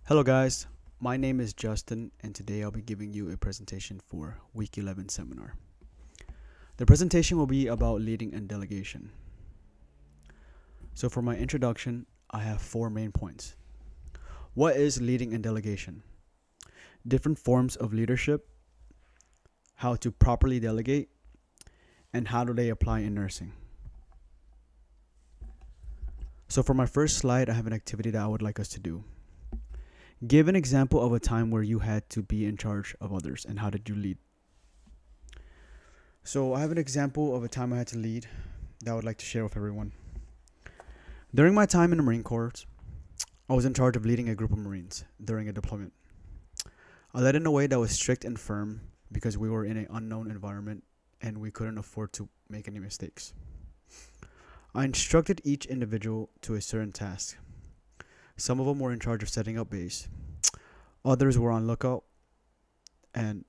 Hello, guys. My name is Justin, and today I'll be giving you a presentation for Week 11 seminar. The presentation will be about leading and delegation. So, for my introduction, I have four main points. What is leading and delegation? Different forms of leadership, how to properly delegate, and how do they apply in nursing. So, for my first slide, I have an activity that I would like us to do. Give an example of a time where you had to be in charge of others and how did you lead? So, I have an example of a time I had to lead that I would like to share with everyone. During my time in the Marine Corps, I was in charge of leading a group of Marines during a deployment. I led in a way that was strict and firm because we were in an unknown environment and we couldn't afford to make any mistakes. I instructed each individual to a certain task. Some of them were in charge of setting up base, others were on lookout, and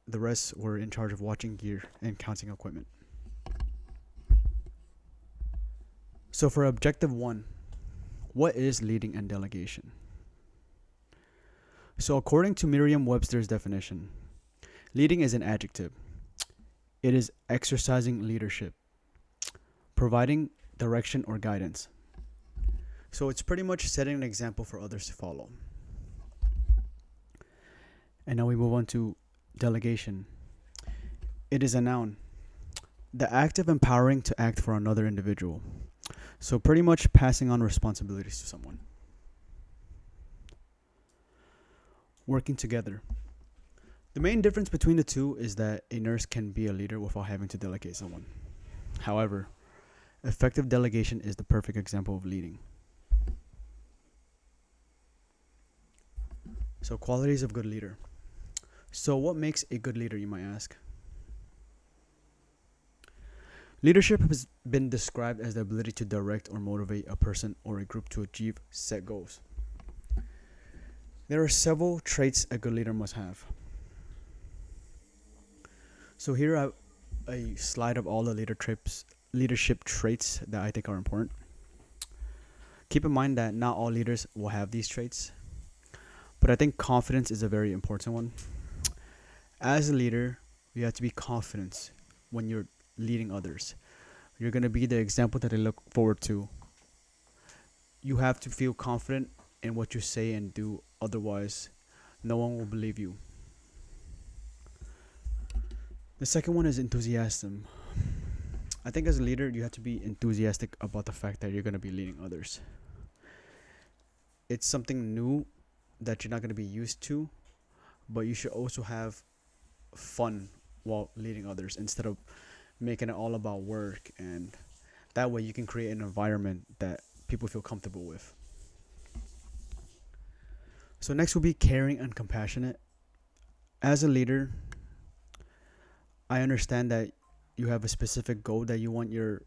the rest were in charge of watching gear and counting equipment. So for objective 1, what is leading and delegation? So according to Merriam-Webster's definition, leading is an adjective. It is exercising leadership, providing direction or guidance. So it's pretty much setting an example for others to follow. And now we move on to delegation. It is a noun. The act of empowering to act for another individual. So pretty much passing on responsibilities to someone. Working together. The main difference between the two is that a nurse can be a leader without having to delegate someone. However, effective delegation is the perfect example of leading. So qualities of good leader. So what makes a good leader, you might ask? Leadership has been described as the ability to direct or motivate a person or a group to achieve set goals. There are several traits a good leader must have. So here I have a slide of all the leadership traits that I think are important. Keep in mind that not all leaders will have these traits, but I think confidence is a very important one. As a leader, you have to be confident when you're leading others. You're going to be the example that they look forward to. You have to feel confident in what you say and do, otherwise, no one will believe you. The second one is enthusiasm. I think as a leader, you have to be enthusiastic about the fact that you're going to be leading others. It's something new that you're not going to be used to, but you should also have fun while leading others instead of making it all about work, and that way you can create an environment that people feel comfortable with. So next will be caring and compassionate. As a leader, I understand that you have a specific goal that you want your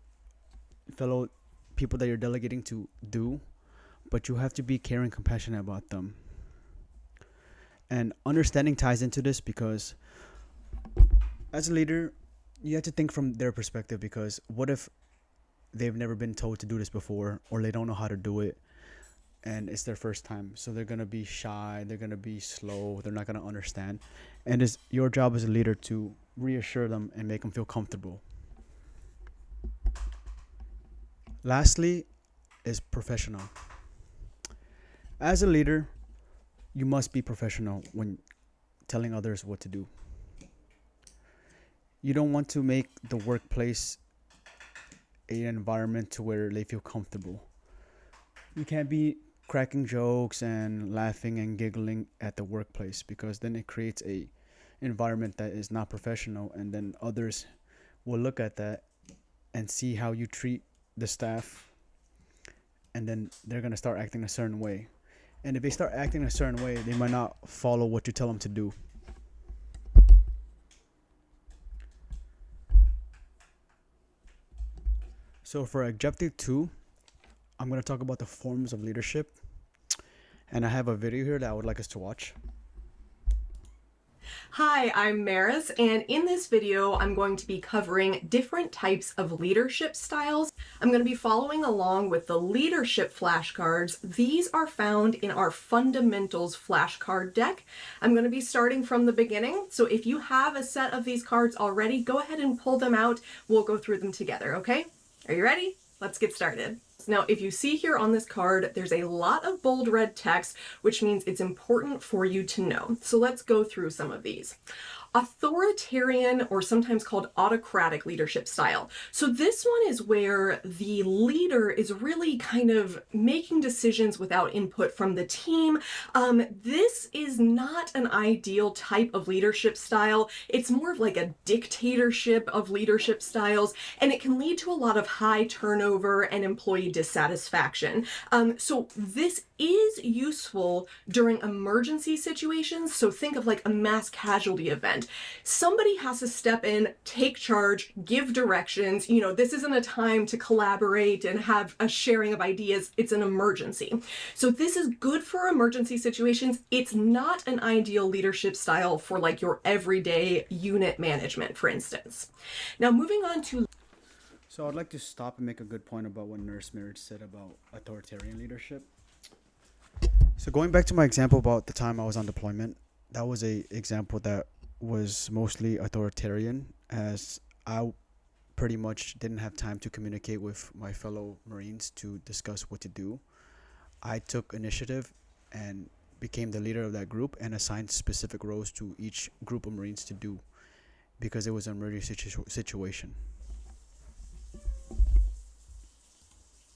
fellow people that you're delegating to do, but you have to be caring and compassionate about them. And understanding ties into this because as a leader, you have to think from their perspective, because what if they've never been told to do this before, or they don't know how to do it and it's their first time? So they're going to be shy, they're going to be slow, they're not going to understand. And it's your job as a leader to reassure them and make them feel comfortable. Lastly is professional. As a leader, you must be professional when telling others what to do. You don't want to make the workplace an environment to where they feel comfortable. You can't be cracking jokes and laughing and giggling at the workplace, because then it creates a environment that is not professional, and then others will look at that and see how you treat the staff, and then they're going to start acting a certain way. And if they start acting a certain way, they might not follow what you tell them to do. So for objective 2, I'm going to talk about the forms of leadership. And I have a video here that I would like us to watch. Hi, I'm Maris, and in this video, I'm going to be covering different types of leadership styles. I'm going to be following along with the leadership flashcards. These are found in our fundamentals flashcard deck. I'm going to be starting from the beginning, so if you have a set of these cards already, go ahead and pull them out. We'll go through them together, okay? Are you ready? Let's get started. Now, if you see here on this card, there's a lot of bold red text, which means it's important for you to know. So let's go through some of these. Authoritarian, or sometimes called autocratic leadership style. So this one is where the leader is really kind of making decisions without input from the team. This is not an ideal type of leadership style. It's more of like a dictatorship of leadership styles, and it can lead to a lot of high turnover and employee dissatisfaction. So this is useful during emergency situations. So think of like a mass casualty event. Somebody has to step in, take charge, give directions. This isn't a time to collaborate and have a sharing of ideas. It's an emergency. So this is good for emergency situations. It's not an ideal leadership style for like your everyday unit management, for instance. Now, moving on to... So I'd like to stop and make a good point about what Nurse Mirage said about authoritarian leadership. So going back to my example about the time I was on deployment, that was a example that was mostly authoritarian, as I pretty much didn't have time to communicate with my fellow Marines to discuss what to do. I took initiative and became the leader of that group and assigned specific roles to each group of Marines to do, because it was an emergency situation.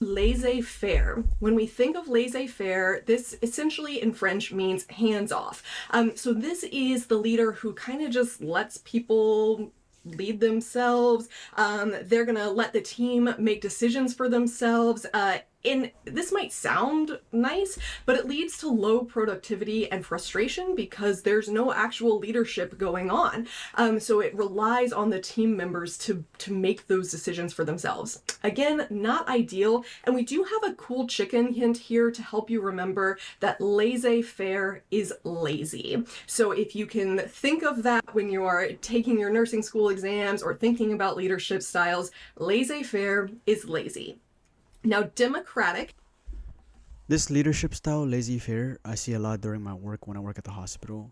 Laissez-faire. When we think of laissez-faire, this essentially in French means hands off. So this is the leader who kind of just lets people lead themselves. They're gonna let the team make decisions for themselves. And this might sound nice, but it leads to low productivity and frustration because there's no actual leadership going on. So it relies on the team members to make those decisions for themselves. Again, not ideal. And we do have a cool chicken hint here to help you remember that laissez-faire is lazy. So if you can think of that when you are taking your nursing school exams or thinking about leadership styles, laissez-faire is lazy. Now, democratic. This leadership style, laissez-faire, I see a lot during my work when I work at the hospital.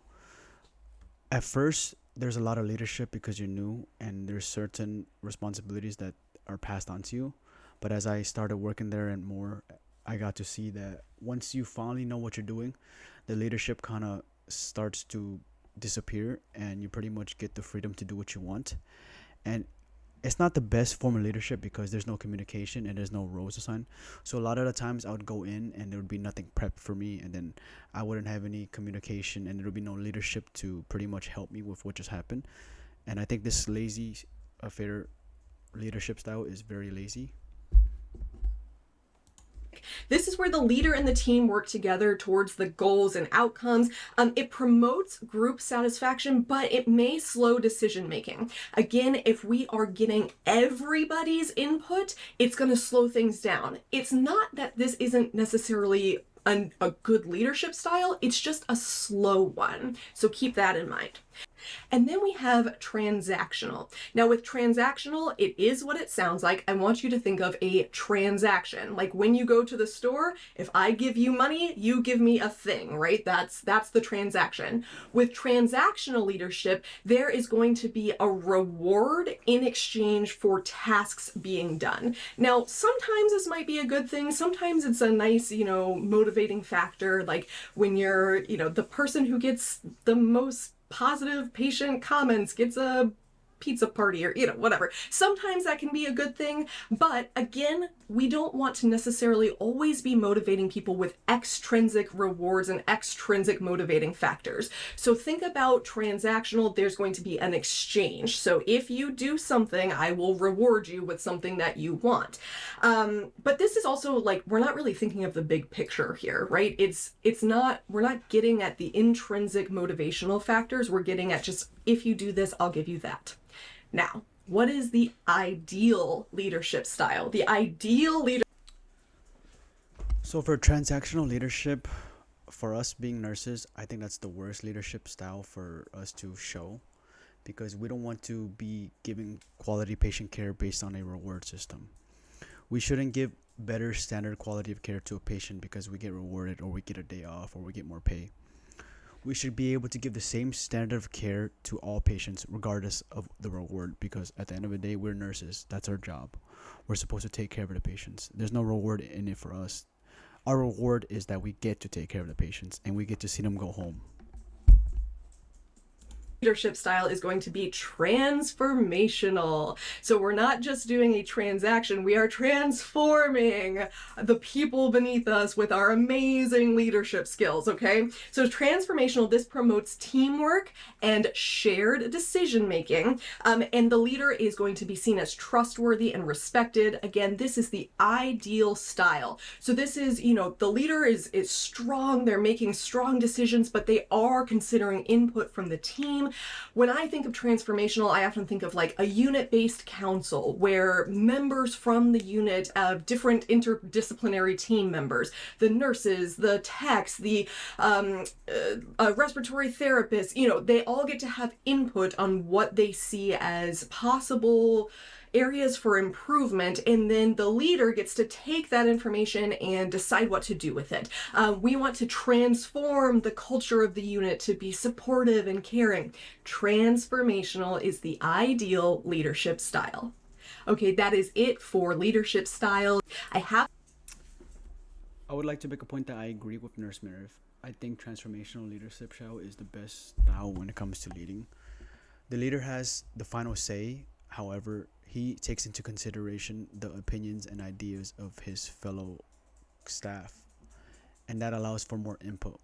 At first, there's a lot of leadership because you're new and there's certain responsibilities that are passed on to you. But as I started working there and more, I got to see that once you finally know what you're doing, the leadership kind of starts to disappear and you pretty much get the freedom to do what you want. And it's not the best form of leadership because there's no communication and there's no roles assigned. So a lot of the times I would go in and there would be nothing prepped for me, and then I wouldn't have any communication and there would be no leadership to pretty much help me with what just happened. And I think this laissez-faire leadership style is very lazy. This is where the leader and the team work together towards the goals and outcomes. It promotes group satisfaction, but it may slow decision making. Again, if we are getting everybody's input, it's going to slow things down. It's not that this isn't necessarily a good leadership style, it's just a slow one. So keep that in mind. And then we have transactional. Now with transactional, it is what it sounds like. I want you to think of a transaction. Like when you go to the store, if I give you money, you give me a thing, right? That's the transaction. With transactional leadership, there is going to be a reward in exchange for tasks being done. Now, sometimes this might be a good thing. Sometimes it's a nice, motivating factor. Like when you're, the person who gets the most positive patient comments gets a pizza party or whatever. Sometimes that can be a good thing, but again, we don't want to necessarily always be motivating people with extrinsic rewards and extrinsic motivating factors. So think about transactional. There's going to be an exchange. So if you do something, I will reward you with something that you want. But this is also like, we're not really thinking of the big picture here, right? We're not getting at the intrinsic motivational factors. We're getting at just, if you do this, I'll give you that. Now, what is the ideal leadership style? The ideal leader. So for transactional leadership, for us being nurses, I think that's the worst leadership style for us to show, because we don't want to be giving quality patient care based on a reward system. We shouldn't give better standard quality of care to a patient because we get rewarded or we get a day off or we get more pay. We should be able to give the same standard of care to all patients regardless of the reward, because at the end of the day, we're nurses. That's our job. We're supposed to take care of the patients. There's no reward in it for us. Our reward is that we get to take care of the patients and we get to see them go home. Leadership style is going to be transformational. So we're not just doing a transaction, we are transforming the people beneath us with our amazing leadership skills, okay? So transformational, this promotes teamwork and shared decision making. And the leader is going to be seen as trustworthy and respected. Again, this is the ideal style. So this is, the leader is strong, they're making strong decisions, but they are considering input from the team. When I think of transformational, I often think of like a unit-based council where members from the unit of different interdisciplinary team members, the nurses, the techs, the respiratory therapists, they all get to have input on what they see as possible areas for improvement, and then the leader gets to take that information and decide what to do with it. We want to transform the culture of the unit to be supportive and caring. Transformational is the ideal leadership style. Okay, that is it for leadership style. I would like to make a point that I agree with Nurse Meredith. I think transformational leadership style is the best style when it comes to leading. The leader has the final say. However, he takes into consideration the opinions and ideas of his fellow staff, and that allows for more input.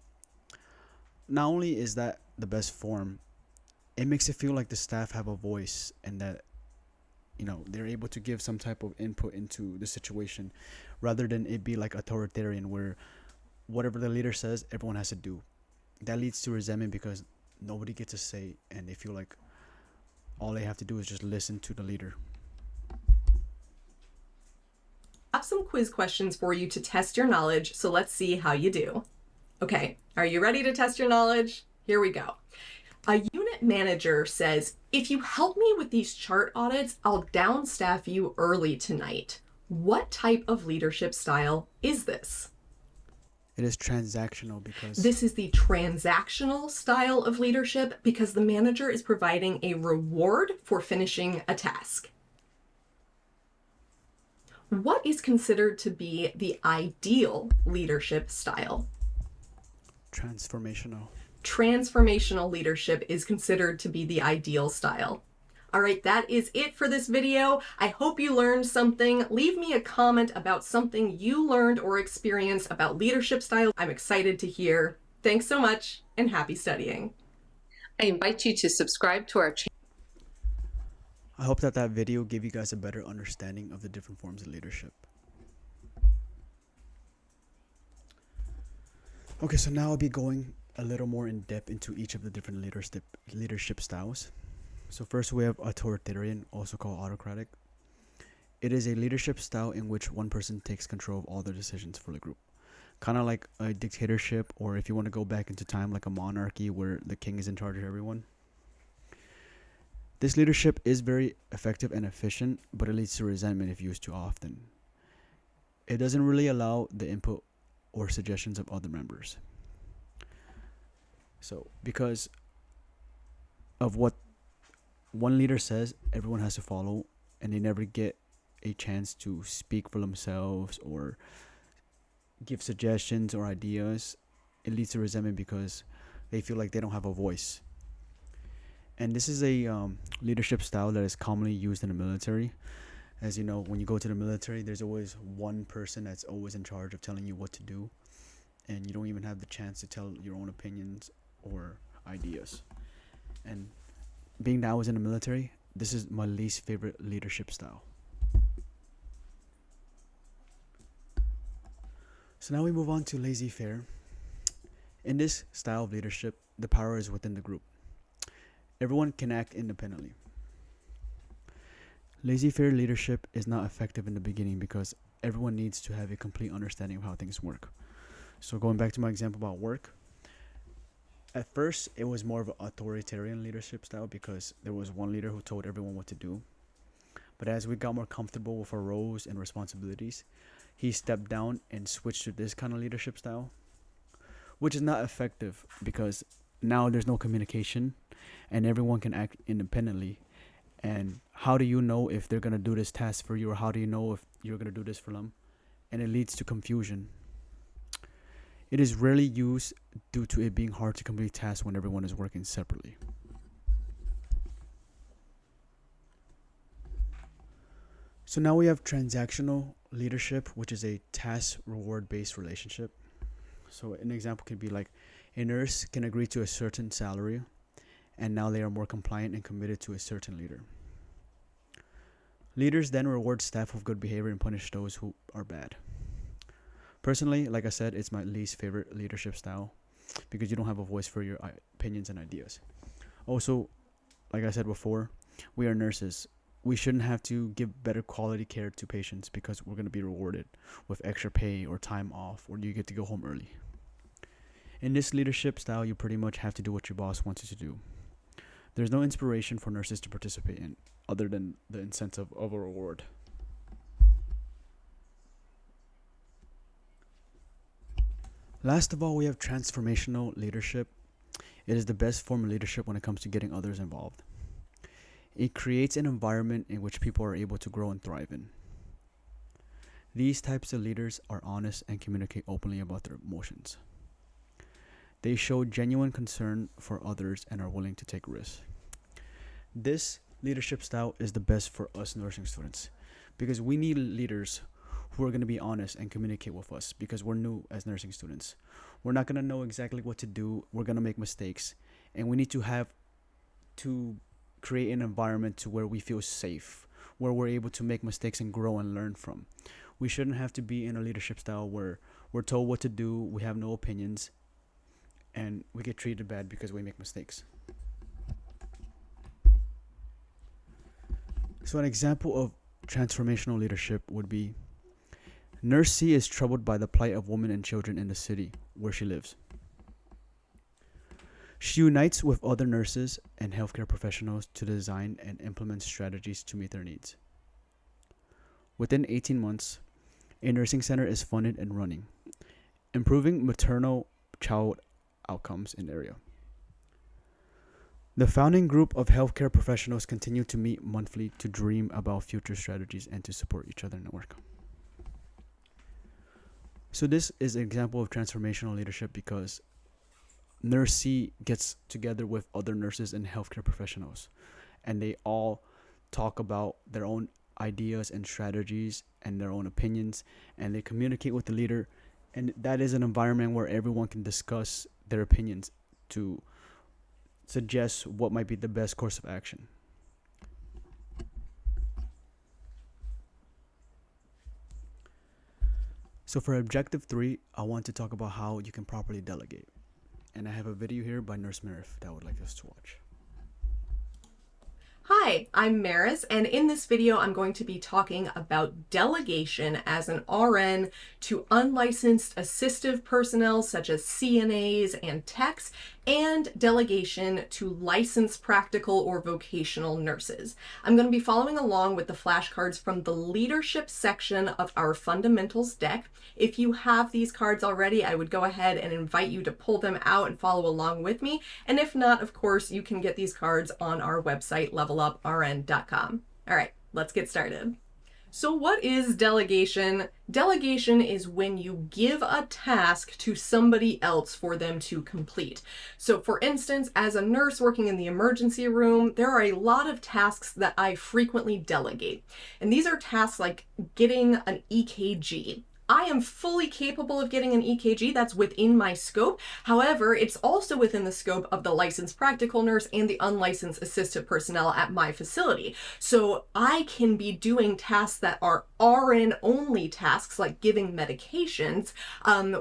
Not only is that the best form, it makes it feel like the staff have a voice and that they're able to give some type of input into the situation, rather than it be like authoritarian where whatever the leader says everyone has to do. That leads to resentment because nobody gets a say and they feel like all they have to do is just listen to the leader. have some quiz questions for you to test your knowledge, so let's see how you do. Okay, are you ready to test your knowledge? Here we go. A unit manager says, if you help me with these chart audits, I'll downstaff you early tonight. What type of leadership style is this? It is transactional because this is the transactional style of leadership because the manager is providing a reward for finishing a task. What is considered to be the ideal leadership style? transformational. Transformational leadership is considered to be the ideal style. All right, that is it for this video. I hope you learned something. Leave me a comment about something you learned or experienced about leadership style. I'm excited to hear. Thanks so much and happy studying. I invite you to subscribe to our channel. I hope that video gave you guys a better understanding of the different forms of leadership. Okay, so now I'll be going a little more in depth into each of the different leadership styles. So first we have authoritarian, also called autocratic. It is a leadership style in which one person takes control of all the decisions for the group. Kind of like a dictatorship, or if you want to go back into time, like a monarchy where the king is in charge of everyone. This leadership is very effective and efficient, but it leads to resentment if used too often. It doesn't really allow the input or suggestions of other members. So because of what one leader says, everyone has to follow, and they never get a chance to speak for themselves or give suggestions or ideas. It leads to resentment because they feel like they don't have a voice. And this is a leadership style that is commonly used in the military. As you know, when you go to the military, there's always one person that's always in charge of telling you what to do, and you don't even have the chance to tell your own opinions or ideas. And being that I was in the military, this is my least favorite leadership style. So now we move on to laissez-faire. In this style of leadership, the power is within the group. Everyone can act independently. Laissez-faire leadership is not effective in the beginning because everyone needs to have a complete understanding of how things work. So going back to my example about work, at first it was more of an authoritarian leadership style because there was one leader who told everyone what to do. But as we got more comfortable with our roles and responsibilities, he stepped down and switched to this kind of leadership style, which is not effective because now there's no communication and everyone can act independently. And how do you know if they're going to do this task for you, or how do you know if you're going to do this for them? And it leads to confusion. It is rarely used due to it being hard to complete tasks when everyone is working separately. So now we have transactional leadership, which is a task reward based relationship. So an example could be like a nurse can agree to a certain salary, and now they are more compliant and committed to a certain leader. Leaders then reward staff with good behavior and punish those who are bad. Personally, like I said, it's my least favorite leadership style because you don't have a voice for your opinions and ideas. Also, like I said before, we are nurses. We shouldn't have to give better quality care to patients because we're going to be rewarded with extra pay or time off, or you get to go home early. In this leadership style, you pretty much have to do what your boss wants you to do. There's no inspiration for nurses to participate in other than the incentive of a reward. Last of all, we have transformational leadership. It is the best form of leadership when it comes to getting others involved. It creates an environment in which people are able to grow and thrive in. These types of leaders are honest and communicate openly about their emotions. They show genuine concern for others and are willing to take risks. This leadership style is the best for us nursing students because we need leaders who are going to be honest and communicate with us because we're new as nursing students. We're not going to know exactly what to do. We're going to make mistakes, and we need to have to create an environment to where we feel safe, where we're able to make mistakes and grow and learn from. We shouldn't have to be in a leadership style where we're told what to do, we have no opinions, and we get treated bad because we make mistakes. So an example of transformational leadership would be Nurse C is troubled by the plight of women and children in the city where she lives. She unites with other nurses and healthcare professionals to design and implement strategies to meet their needs. Within 18 months, a nursing center is funded and running, improving maternal child outcomes in the area. The founding group of healthcare professionals continue to meet monthly to dream about future strategies and to support each other in their work. So this is an example of transformational leadership because Nurse C gets together with other nurses and healthcare professionals, and they all talk about their own ideas and strategies and their own opinions, and they communicate with the leader, and that is an environment where everyone can discuss their opinions to suggest what might be the best course of action. So for objective 3, I want to talk about how you can properly delegate. And I have a video here by Nurse Marif that I would like us to watch. Hi, I'm Maris, and in this video I'm going to be talking about delegation as an RN to unlicensed assistive personnel such as CNAs and techs, and delegation to licensed practical or vocational nurses. I'm going to be following along with the flashcards from the leadership section of our fundamentals deck. If you have these cards already, I would go ahead and invite you to pull them out and follow along with me. And if not, of course, you can get these cards on our website, leveluprn.com. All right, let's get started. So what is delegation? Delegation is when you give a task to somebody else for them to complete. So for instance, as a nurse working in the emergency room, there are a lot of tasks that I frequently delegate. And these are tasks like getting an EKG. I am fully capable of getting an EKG. That's within my scope. However, it's also within the scope of the licensed practical nurse and the unlicensed assistive personnel at my facility. So I can be doing tasks that are RN only tasks, like giving medications,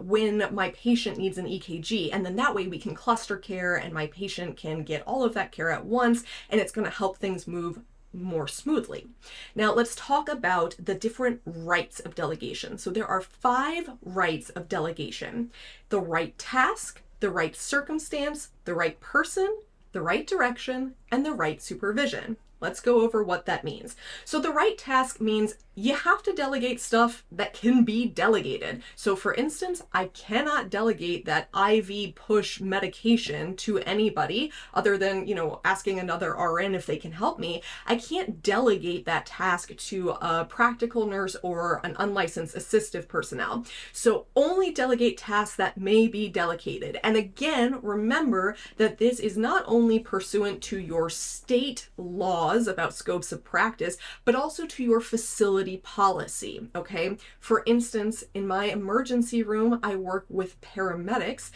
when my patient needs an EKG. And then that way we can cluster care and my patient can get all of that care at once, and it's going to help things move more smoothly. Now let's talk about the different rights of delegation. So there are 5 rights of delegation: the right task, the right circumstance, the right person, the right direction, and the right supervision. Let's go over what that means. So the right task means you have to delegate stuff that can be delegated. So for instance, I cannot delegate that IV push medication to anybody other than, asking another RN if they can help me. I can't delegate that task to a practical nurse or an unlicensed assistive personnel. So only delegate tasks that may be delegated. And again, remember that this is not only pursuant to your state laws about scopes of practice, but also to your facility policy, okay? For instance, in my emergency room, I work with paramedics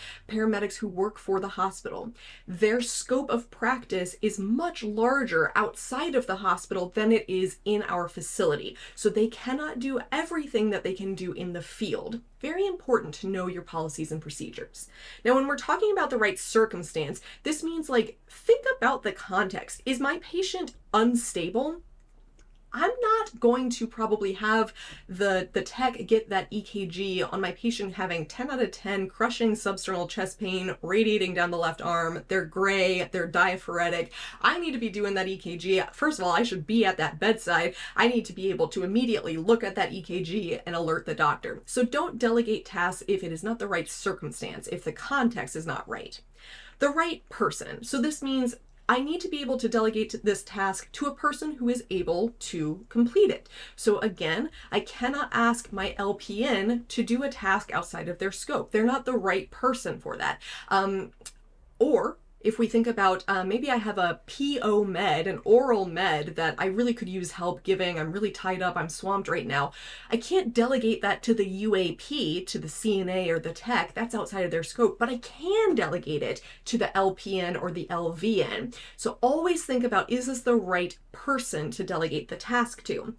who work for the hospital. Their scope of practice is much larger outside of the hospital than it is in our facility. So they cannot do everything that they can do in the field. Very important to know your policies and procedures. Now, when we're talking about the right circumstance, this means think about the context. Is my patient unstable? I'm not going to probably have the tech get that EKG on my patient having 10 out of 10 crushing substernal chest pain radiating down the left arm. They're gray, they're diaphoretic. I need to be doing that EKG. First of all, I should be at that bedside. I need to be able to immediately look at that EKG and alert the doctor. So don't delegate tasks if it is not the right circumstance, if the context is not right. The right person. So this means I need to be able to delegate this task to a person who is able to complete it. So again, I cannot ask my LPN to do a task outside of their scope. They're not the right person for that. Or if we think about maybe I have a PO med, an oral med that I really could use help giving, I'm really tied up, I'm swamped right now. I can't delegate that to the UAP, to the CNA or the tech, that's outside of their scope, but I can delegate it to the LPN or the LVN. So always think about, is this the right person to delegate the task to?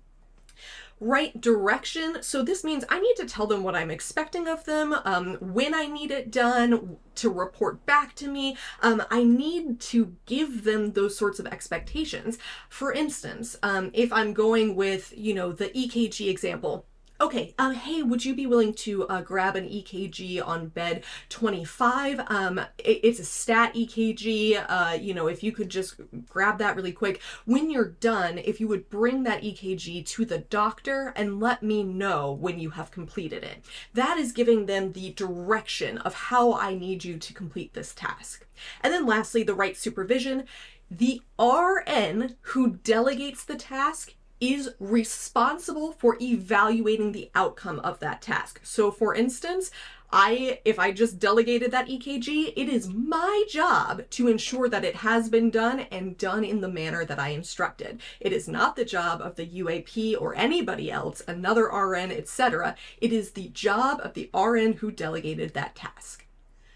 Right direction. So this means I need to tell them what I'm expecting of them, when I need it done, to report back to me. I need to give them those sorts of expectations. For instance, if I'm going with, the EKG example, okay, hey, would you be willing to grab an EKG on bed 25? It's a stat EKG. If you could just grab that really quick. When you're done, if you would bring that EKG to the doctor and let me know when you have completed it. That is giving them the direction of how I need you to complete this task. And then lastly, the right supervision. The RN who delegates the task is responsible for evaluating the outcome of that task. So for instance, if I just delegated that EKG, it is my job to ensure that it has been done and done in the manner that I instructed. It is not the job of the UAP or anybody else, another RN, etc. It is the job of the RN who delegated that task.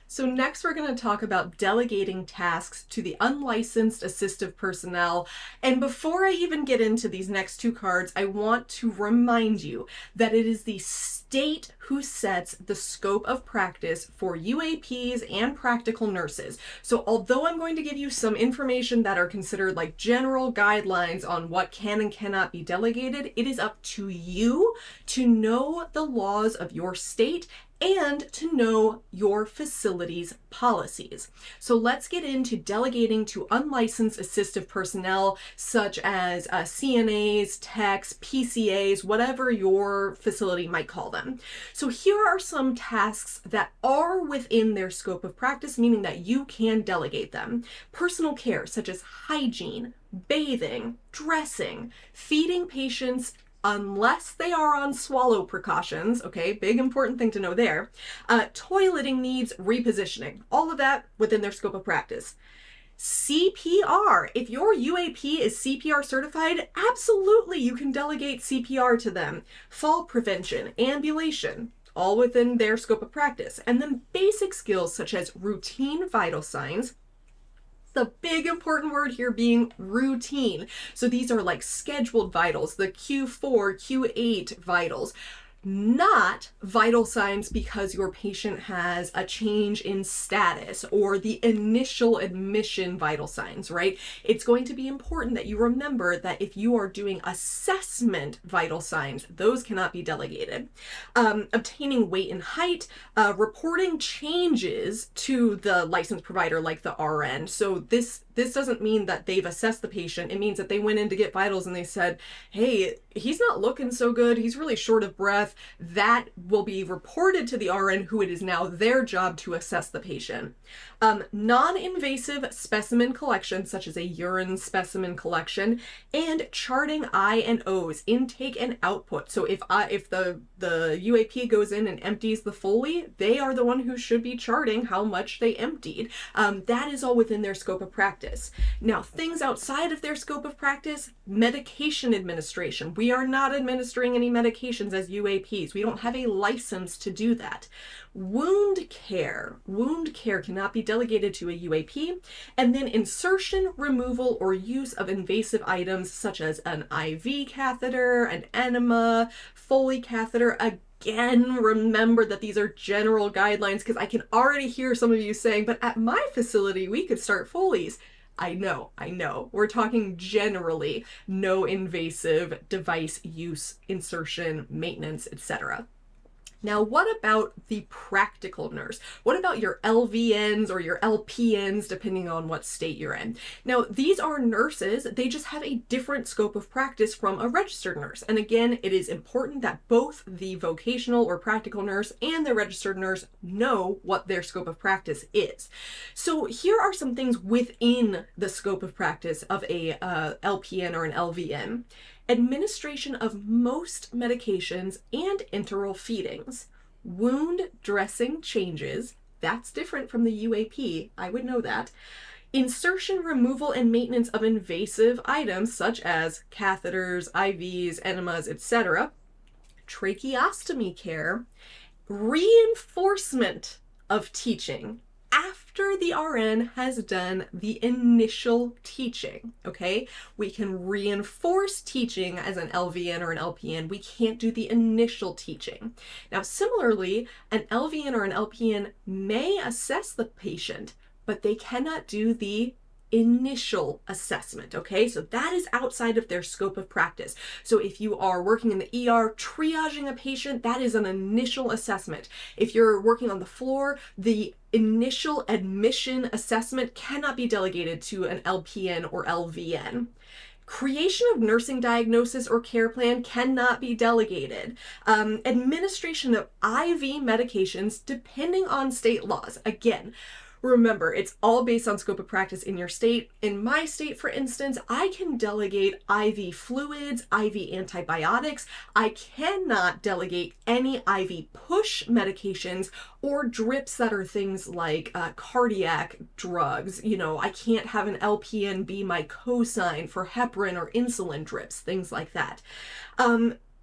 So next we're going to talk about delegating tasks to the unlicensed assistive personnel. And before I even get into these next 2 cards, I want to remind you that it is the state who sets the scope of practice for UAPs and practical nurses. So although I'm going to give you some information that are considered like general guidelines on what can and cannot be delegated, it is up to you to know the laws of your state and to know your facility's policies. So let's get into delegating to unlicensed assistive personnel such as CNAs, techs, PCAs, whatever your facility might call them. So here are some tasks that are within their scope of practice, meaning that you can delegate them. Personal care such as hygiene, bathing, dressing, feeding patients, unless they are on swallow precautions, okay, big important thing to know there. Toileting needs, repositioning, all of that within their scope of practice. CPR, if your UAP is CPR certified, absolutely you can delegate CPR to them. Fall prevention, ambulation, all within their scope of practice. And then basic skills such as routine vital signs, the big important word here being routine. So these are like scheduled vitals, the Q4, Q8 vitals. not vital signs because your patient has a change in status or the initial admission vital signs, right? It's going to be important that you remember that if you are doing assessment vital signs, those cannot be delegated. Obtaining weight and height, reporting changes to the licensed provider like the RN. So this doesn't mean that they've assessed the patient. It means that they went in to get vitals and they said, hey, he's not looking so good. He's really short of breath. That will be reported to the RN, who it is now their job to assess the patient. Non-invasive specimen collection, such as a urine specimen collection, and charting I and O's, intake and output. So if the UAP goes in and empties the Foley, they are the one who should be charting how much they emptied. That is all within their scope of practice. Now, things outside of their scope of practice, medication administration. We are not administering any medications as UAPs. We don't have a license to do that. Wound care cannot be delegated to a UAP. And then insertion, removal, or use of invasive items such as an IV catheter, an enema, Foley catheter. Again, remember that these are general guidelines, because I can already hear some of you saying, but at my facility, we could start Foleys. I know. We're talking generally no invasive device use, insertion, maintenance, etc. Now, what about the practical nurse? What about your LVNs or your LPNs, depending on what state you're in? Now, these are nurses. They just have a different scope of practice from a registered nurse. And again, it is important that both the vocational or practical nurse and the registered nurse know what their scope of practice is. So here are some things within the scope of practice of a LPN or an LVN. Administration of most medications and enteral feedings. Wound dressing changes. That's different from the UAP. I would know that. Insertion, removal, and maintenance of invasive items such as catheters, IVs, enemas, etc. Tracheostomy care. Reinforcement of teaching after the RN has done the initial teaching, okay? We can reinforce teaching as an LVN or an LPN. We can't do the initial teaching. Now, similarly, an LVN or an LPN may assess the patient, but they cannot do the initial assessment, okay? So that is outside of their scope of practice. So if you are working in the ER triaging a patient, that is an initial assessment. If you're working on the floor, the initial admission assessment cannot be delegated to an LPN or LVN. Creation of nursing diagnosis or care plan cannot be delegated. Administration of IV medications, depending on state laws. Again, remember, it's all based on scope of practice in your state. In my state, for instance, I can delegate IV fluids, IV antibiotics. I cannot delegate any IV push medications or drips that are things like cardiac drugs. You know, I can't have an LPN be my cosign for heparin or insulin drips, things like that.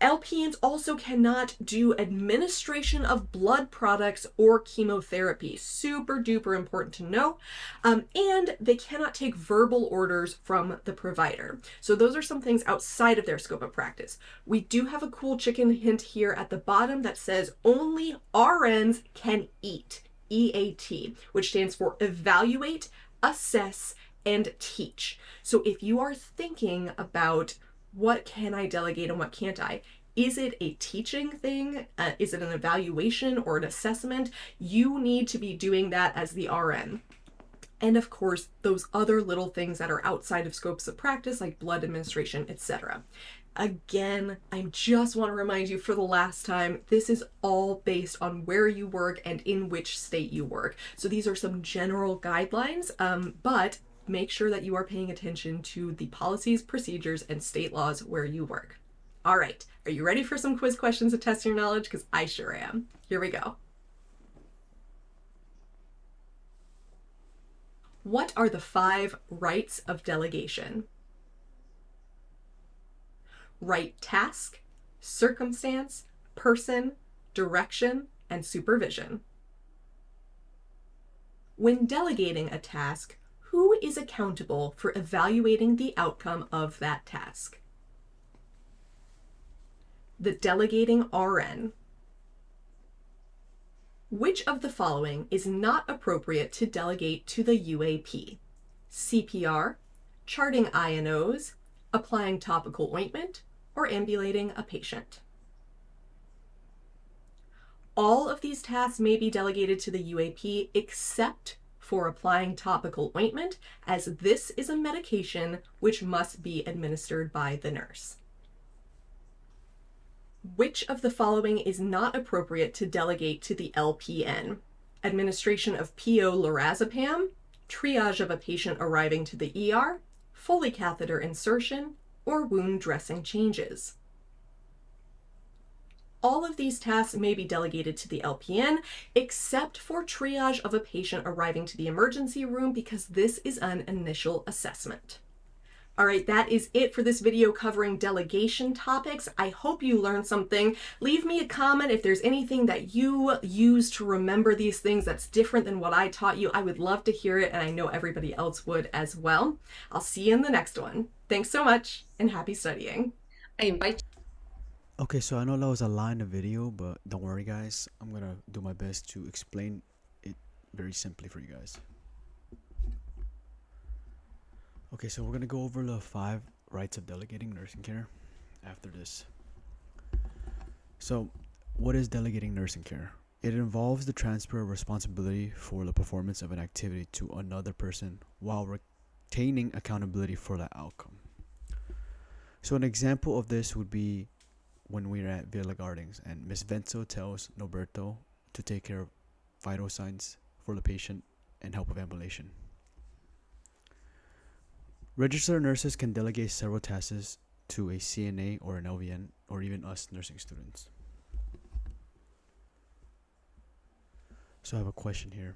LPNs also cannot do administration of blood products or chemotherapy. Super duper important to know. And they cannot take verbal orders from the provider. So those are some things outside of their scope of practice. We do have a cool chicken hint here at the bottom that says only RNs can eat, EAT, which stands for evaluate, assess, and teach. So if you are thinking about what can I delegate and what can't I? Is it a teaching thing? Is it an evaluation or an assessment? You need to be doing that as the RN. And of course, those other little things that are outside of scopes of practice, like blood administration, etc. Again, I just want to remind you for the last time, this is all based on where you work and in which state you work. So these are some general guidelines, but make sure that you are paying attention to the policies, procedures, and state laws where you work. All right, are you ready for some quiz questions to test your knowledge? Because I sure am. Here we go. What are the 5 rights of delegation? Right task, circumstance, person, direction, and supervision. When delegating a task, who is accountable for evaluating the outcome of that task? The delegating RN. Which of the following is not appropriate to delegate to the UAP? CPR, charting INOs, applying topical ointment, or ambulating a patient? All of these tasks may be delegated to the UAP except for applying topical ointment, as this is a medication which must be administered by the nurse. Which of the following is not appropriate to delegate to the LPN? Administration of PO lorazepam, triage of a patient arriving to the ER, Foley catheter insertion, or wound dressing changes. All of these tasks may be delegated to the LPN except for triage of a patient arriving to the emergency room, because this is an initial assessment. All right, that is it for this video covering delegation topics. I hope you learned something. Leave me a comment if there's anything that you use to remember these things that's different than what I taught you. I would love to hear it, and I know everybody else would as well. I'll see you in the next one. Thanks so much, and happy studying. I invite Okay, so I know that was a line of video, but don't worry, guys. I'm gonna do my best to explain it very simply for you guys. Okay, so we're gonna go over the 5 rights of delegating nursing care after this. So, what is delegating nursing care? It involves the transfer of responsibility for the performance of an activity to another person while retaining accountability for that outcome. So, an example of this would be when we're at Villa Gardens and Miss Venzo tells Norberto to take care of vital signs for the patient and help with ambulation. Registered nurses can delegate several tasks to a CNA or an LVN, or even us nursing students. So I have a question here.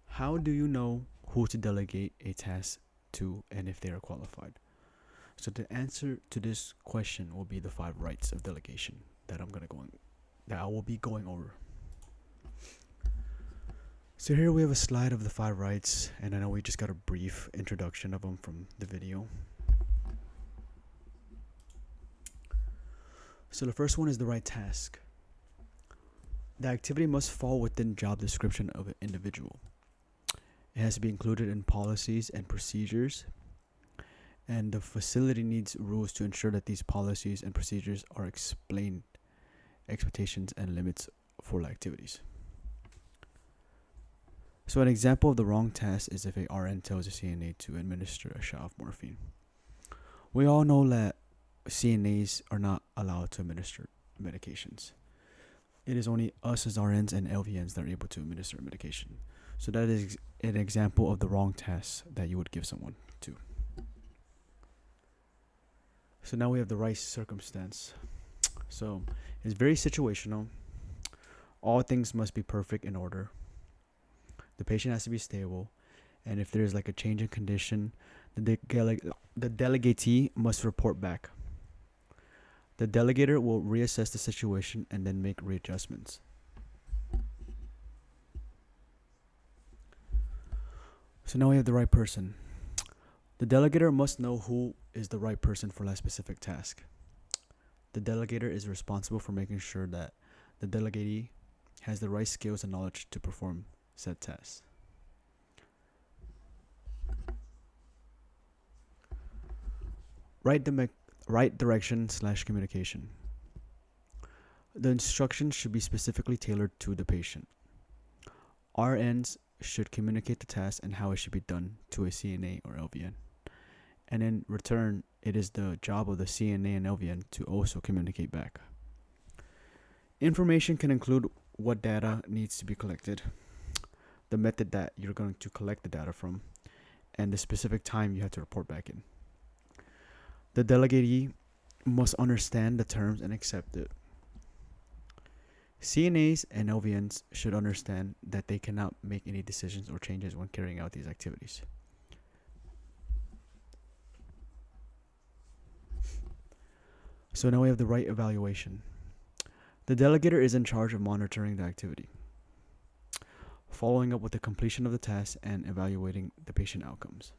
How do you know who to delegate a task to and if they are qualified? So the answer to this question will be the 5 rights of delegation that I will be going over. So here we have a slide of the 5 rights, and I know we just got a brief introduction of them from the video. So the first one is the right task. The activity must fall within job description of an individual. It has to be included in policies and procedures, and the facility needs rules to ensure that these policies and procedures are explained, expectations and limits for the activities. So an example of the wrong task is if a RN tells a CNA to administer a shot of morphine. We all know that CNAs are not allowed to administer medications. It is only us as RNs and LVNs that are able to administer medication. So that is an example of the wrong task that you would give someone to. So now we have the right circumstance. So it's very situational. All things must be perfect in order. The patient has to be stable, and if there's like a change in condition, the delegatee must report back. The delegator will reassess the situation and then make readjustments. So now we have the right person. The delegator must know who is the right person for that specific task. The delegator is responsible for making sure that the delegatee has the right skills and knowledge to perform said task. Right direction / communication. The instructions should be specifically tailored to the patient. RNs should communicate the task and how it should be done to a CNA or LVN. And in return, it is the job of the CNA and LVN to also communicate back. Information can include what data needs to be collected, the method that you're going to collect the data from, and the specific time you have to report back in. The delegatee must understand the terms and accept it. CNAs and LVNs should understand that they cannot make any decisions or changes when carrying out these activities. So now we have the right evaluation. The delegator is in charge of monitoring the activity, following up with the completion of the task, and evaluating the patient outcomes.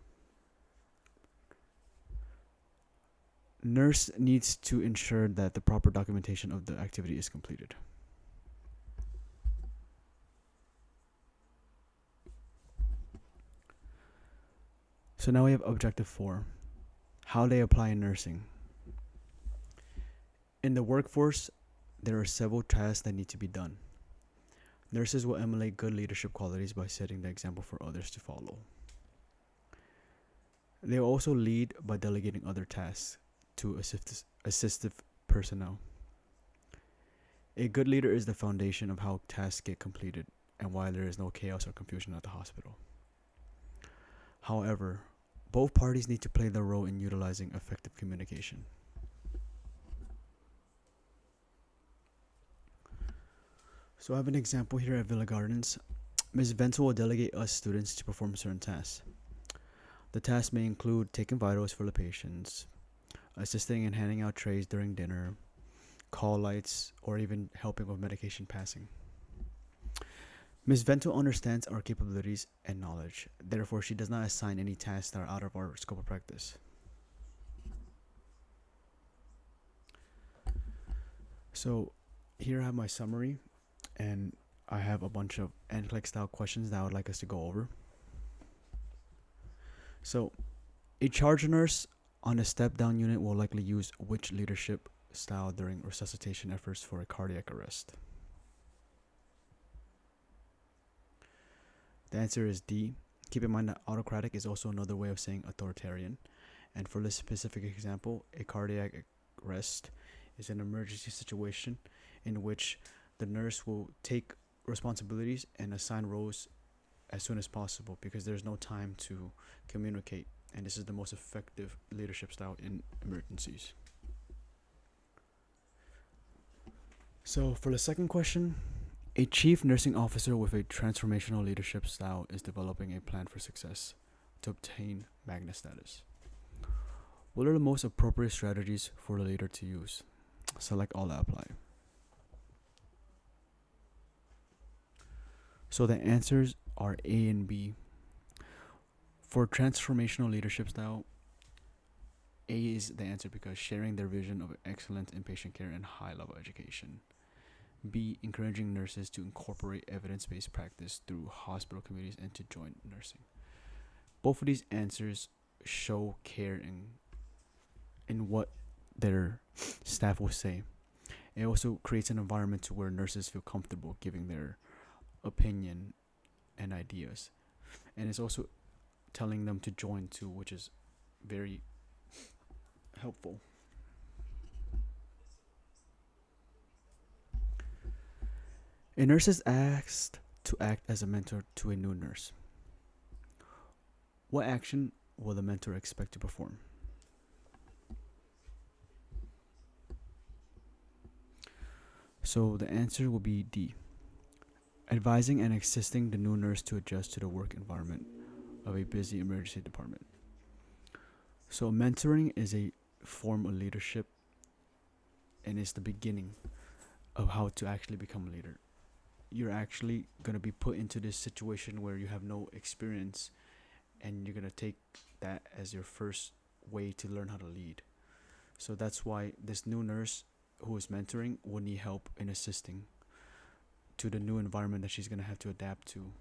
Nurse needs to ensure that the proper documentation of the activity is completed. So now we have objective 4, how they apply in nursing. In the workforce, there are several tasks that need to be done. Nurses will emulate good leadership qualities by setting the example for others to follow. They will also lead by delegating other tasks to assistive personnel. A good leader is the foundation of how tasks get completed and why there is no chaos or confusion at the hospital. However, both parties need to play their role in utilizing effective communication. So I have an example here at Villa Gardens. Ms. Vento will delegate us students to perform certain tasks. The tasks may include taking vitals for the patients, assisting in handing out trays during dinner, call lights, or even helping with medication passing. Ms. Vento understands our capabilities and knowledge. Therefore, she does not assign any tasks that are out of our scope of practice. So here I have my summary, and I have a bunch of NCLEX style questions that I would like us to go over. So a charge nurse on a step down unit will likely use which leadership style during resuscitation efforts for a cardiac arrest? The answer is D. Keep in mind that autocratic is also another way of saying authoritarian. And for this specific example, a cardiac arrest is an emergency situation in which the nurse will take responsibilities and assign roles as soon as possible because there's no time to communicate. And this is the most effective leadership style in emergencies. So for the second question, a chief nursing officer with a transformational leadership style is developing a plan for success to obtain magna status. What are the most appropriate strategies for the leader to use? Select all that apply. So the answers are A and B. For transformational leadership style, A is the answer because sharing their vision of excellence in patient care and high level education. B, encouraging nurses to incorporate evidence-based practice through hospital communities and to join nursing. Both of these answers show care in what their staff will say. It also creates an environment to where nurses feel comfortable giving their opinion and ideas. And it's also telling them to join too, which is very helpful. A nurse is asked to act as a mentor to a new nurse. What action will the mentor expect to perform? So the answer will be D. Advising and assisting the new nurse to adjust to the work environment of a busy emergency department. So mentoring is a form of leadership and is the beginning of how to actually become a leader. You're actually going to be put into this situation where you have no experience and you're going to take that as your first way to learn how to lead. So that's why this new nurse who is mentoring will need help in assisting to the new environment that she's going to have to adapt to.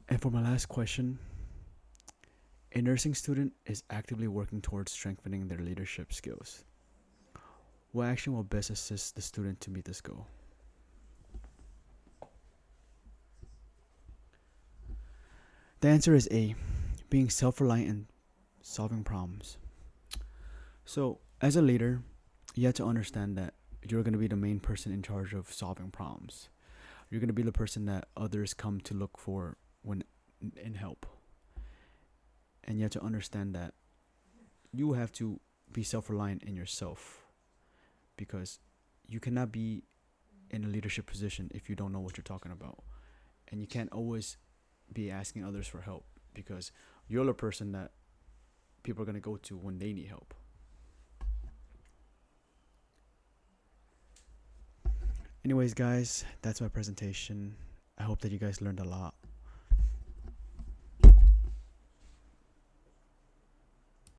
And for my last question, a nursing student is actively working towards strengthening their leadership skills. What action will best assist the student to meet this goal? The answer is A, being self-reliant and solving problems. So, as a leader, you have to understand that you're going to be the main person in charge of solving problems. You're going to be the person that others come to look for when in help. And you have to understand that you have to be self-reliant in yourself because you cannot be in a leadership position if you don't know what you're talking about. And you can't always be asking others for help because you're the person that people are going to go to when they need help. Anyways, guys, that's my presentation. I hope that you guys learned a lot.